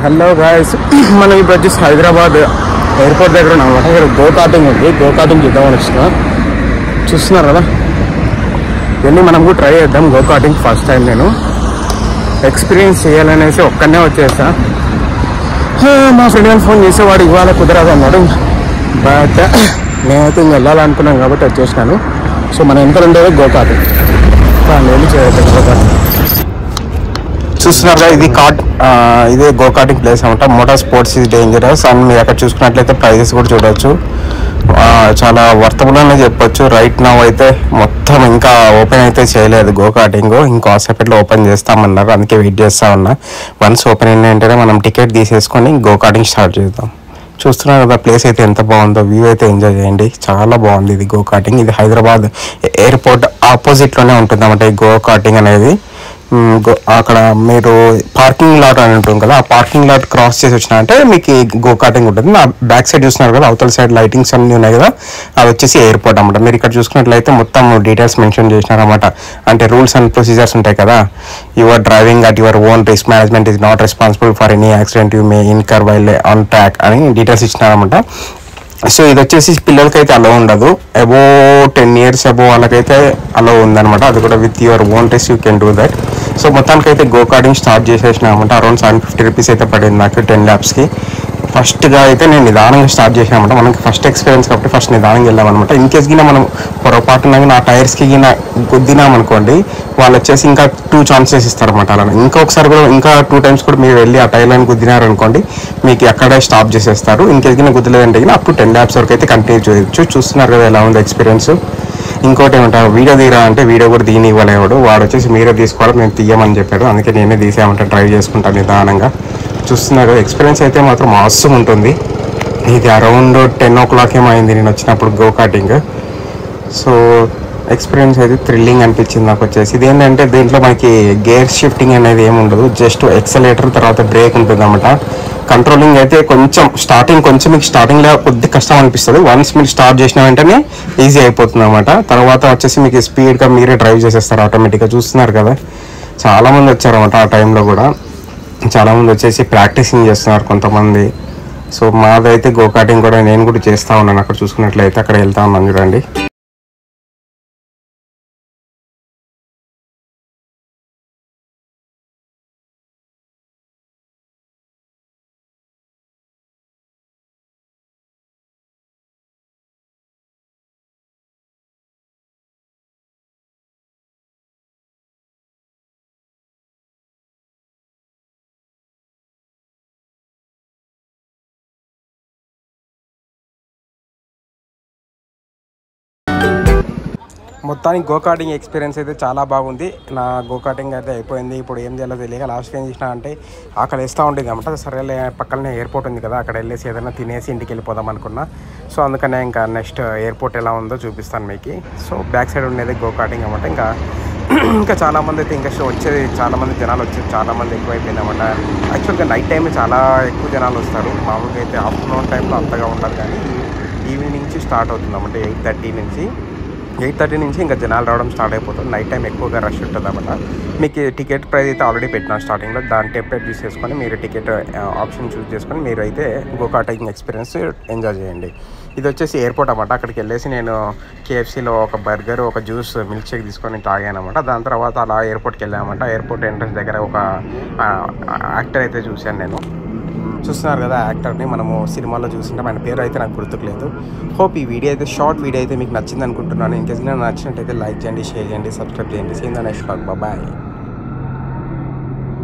Hello guys, మనం ఇప్పుడు వచ్చేసి హైదరాబాద్ ఎయిర్పోర్ట్ దగ్గర ఉన్నాం. ఇక్కడ గో కార్టింగ్ ఉంది. గో కార్టింగ్ చేద్దామని వచ్చిన. చూస్తున్నారు కదా, వెళ్ళి మనం కూడా ట్రై చేద్దాం గో కార్టింగ్. ఫస్ట్ టైం నేను ఎక్స్పీరియన్స్ చేయాలనేసి ఒక్కనే వచ్చేసా. మా ఫ్రెండ్ గారిని ఫోన్ చేసేవాడు ఇవాళ కుదరదు అన్నాడు. బట్ నేనైతే ఇంక వెళ్ళాలనుకున్నాను కాబట్టి వచ్చేసినాను. సో మన ఎంత ఉండేది గో కార్టింగ్, వెళ్ళి చేయొచ్చు గో కార్టింగ్. చూస్తున్నారుగా, ఇదే గో కార్టింగ్ ప్లేస్ అనమాట. Motor sports is dangerous and మీరు అక్కడ చూసుకున్నట్లయితే ప్రైజెస్ కూడా చూడవచ్చు. చాలా వర్తబుల్ అనే చెప్పొచ్చు. రైట్ నౌ అయితే మొత్తం ఇంకా ఓపెన్ అయితే చేయలేదు గో కార్టింగ్. ఇంకో సెపరేట్లో ఓపెన్ చేస్తామన్నారు, అందుకే వెయిట్ చేస్తా ఉన్నా. వన్స్ ఓపెన్ ఏంటంటే మనం టికెట్ తీసేసుకొని గో కార్టింగ్ స్టార్ట్ చేద్దాం. చూస్తున్నారు కదా, ప్లేస్ అయితే ఎంత బాగుందో. వ్యూ అయితే ఎంజాయ్ చేయండి, చాలా బాగుంది ఇది గో కార్టింగ్. ఇది హైదరాబాద్ ఎయిర్పోర్ట్ ఆపోజిట్లోనే ఉంటుంది అన్నమాట ఈ గో కార్టింగ్ అనేది. అక్కడ మీరు పార్కింగ్ లాట్ అని ఉంటుంది కదా, ఆ పార్కింగ్ లాట్ క్రాస్ చేసి వచ్చినారంటే మీకు గో కార్టింగ్ ఉంటుంది. నా బ్యాక్ సైడ్ చూస్తున్నారు కదా, అవతల సైడ్ లైటింగ్స్ అన్నీ ఉన్నాయి కదా, అవి వచ్చేసి ఎయిర్పోర్ట్ అన్నమాట. మీరు ఇక్కడ చూసుకున్నట్లయితే మొత్తం డీటెయిల్స్ మెన్షన్ చేసినారన్నమాట. అంటే రూల్స్ అండ్ ప్రొసీజర్స్ ఉంటాయి కదా. Your driving at your own risk management is not responsible for any accident you may incur while on track అని డీటెయిల్స్ ఇచ్చినారన్నమాట. సో ఇది వచ్చేసి పిల్లలకైతే అలో ఉండదు. అబో 10 years అబో వాళ్ళకైతే అలో ఉందనమాట. అది కూడా with your own risk you can do that. So మొత్తానికి అయితే గో కార్టింగ్ స్టార్ట్ చేసేసిన అనమాట. అరౌండ్ 750 రూపీస్ అయితే పడింది నాకు 10 laps. ఫస్ట్గా అయితే నేను నిదానంగా స్టార్ట్ చేసాను అనమాట. మనకి ఫస్ట్ ఎక్స్పీరియన్స్ కాబట్టి ఫస్ట్ నిదానంగా వెళ్ళామన్నమాట. ఇన్ కేస్ గిన మనం పొరపాటున నా టైర్స్కి గిన గుద్దినామనుకోండి, వాళ్ళు వచ్చేసి ఇంకా 2 chances ఇస్తారన్నమాట. అలా ఇంకొకసారి కూడా ఇంకా 2 times కూడా మీరు వెళ్ళి ఆ టైర్లను గుద్దినారనుకోండి, మీకు అక్కడే స్టాప్ చేసేస్తారు. ఇన్ కేస్ గిన గుద్దలేదంటే గిన అప్ టు 10 laps వరకు అయితే కంటిన్యూ చేయొచ్చు. చూస్తున్నారు కదా ఎలా ఉంది ఎక్స్పీరియన్స్. ఇంకోటి ఏమంటారు, వీడియో తీరా అంటే వీడియో కూడా తీయని ఇవ్వలేవాడు. వాడు వచ్చేసి మీరే తీసుకోవాలి, మేము తీయమని చెప్పాడు. అందుకే నేనే తీసేయమంటే డ్రైవ్ చేసుకుంటాను నిదానంగా. చూస్తున్నారు ఎక్స్పీరియన్స్ అయితే మాత్రం అవసరం ఉంటుంది. ఇది అరౌండ్ 10 o'clock ఏమైంది నేను వచ్చినప్పుడు గో కార్టింగ్. సో ఎక్స్పీరియన్స్ అయితే థ్రిల్లింగ్ అనిపించింది నాకు వచ్చేసి. ఇది ఏంటంటే దీంట్లో మనకి గేర్ షిఫ్టింగ్ అనేది ఏమి ఉండదు, జస్ట్ ఎక్సలేటర్ తర్వాత బ్రేక్ ఉంటుంది అన్నమాట. కంట్రోలింగ్ అయితే కొంచెం మీకు స్టార్టింగ్లో కొద్ది కష్టం అనిపిస్తుంది. వన్స్ మీరు స్టార్ట్ చేసిన వెంటనే ఈజీ అయిపోతుంది అన్నమాట. తర్వాత వచ్చేసి మీకు స్పీడ్గా మీరే డ్రైవ్ చేసేస్తారు ఆటోమేటిక్గా. చూస్తున్నారు కదా, చాలామంది వచ్చారన్నమాట. ఆ టైంలో కూడా చాలామంది వచ్చేసి ప్రాక్టీసింగ్ చేస్తున్నారు కొంతమంది. సో మాదైతే గో కార్టింగ్ కూడా నేను కూడా చేస్తూ ఉన్నాను. అక్కడ చూసుకున్నట్లయితే అక్కడ వెళ్తా ఉన్నాను చూడండి. మొత్తానికి గో కార్టింగ్ ఎక్స్పీరియన్స్ అయితే చాలా బాగుంది. నా గో కార్టింగ్ అయితే అయిపోయింది. ఇప్పుడు ఏం చేయాలో తెలియక లాస్ట్కి ఏం చేసినా అంటే అక్కడ వేస్తూ ఉంటుంది అనమాట. సరేలే పక్కనే ఎయిర్పోర్ట్ ఉంది కదా, అక్కడ వెళ్ళేసి ఏదైనా తినేసి ఇంటికి వెళ్ళిపోదాం అనుకున్నా. సో అందుకనే ఇంకా నెక్స్ట్ ఎయిర్పోర్ట్ ఎలా ఉందో చూపిస్తాను మీకు. సో బ్యాక్ సైడ్ ఉండేది గో కార్టింగ్ అనమాట. ఇంకా చాలామంది అయితే ఇంకా వచ్చేది, చాలామంది జనాలు వచ్చేది చాలామంది ఎక్కువైపోయింది అనమాట. యాక్చువల్గా నైట్ టైం చాలా ఎక్కువ జనాలు వస్తారు. మామూలుగా అయితే ఆఫ్టర్నూన్ టైంలో అంతగా ఉండదు, కానీ ఈవినింగ్ నుంచి స్టార్ట్ అవుతుంది అన్నమాట. 8:30 నుంచి ఇంకా జనాలు రావడం స్టార్ట్ అయిపోతుంది. నైట్ టైం ఎక్కువగా రష్ ఉంటుంది అన్నమాట. మీకు టికెట్ ప్రైస్ అయితే ఆల్రెడీ పెట్టినా స్టార్టింగ్లో, దాని టెంప్లెట్ యూస్ చేసుకొని మీరు టికెట్ ఆప్షన్ చూస్ చేసుకొని మీరు అయితే గో కార్టింగ్ ఎక్స్పీరియన్స్ ఎంజాయ్ చేయండి. ఇది వచ్చేసి ఎయిర్పోర్ట్ అన్నమాట. అక్కడికి వెళ్ళేసి నేను KFCలో ఒక బర్గర్, ఒక జ్యూస్, మిల్క్ షేక్ తీసుకొని తాగాను అనమాట. దాని తర్వాత అలా ఎయిర్పోర్ట్కి వెళ్ళామన్నమాట. ఎయిర్పోర్ట్ ఎంట్రన్స్ దగ్గర ఒక యాక్టర్ అయితే చూశాను నేను. చూస్తున్నారు కదా యాక్టర్ని, మనము సినిమాలో చూసింటాం. ఆయన పేరు అయితే నాకు గుర్తుకులేదు. హోప్ ఈ వీడియో అయితే షార్ట్ వీడియో అయితే మీకు నచ్చింది అనుకుంటున్నాను. ఇంకేస్ నచ్చినట్టయితే లైక్ చేయండి, షేర్ చేయండి, సబ్స్క్రైబ్ చేయండి. Seen the next vlog. Bye.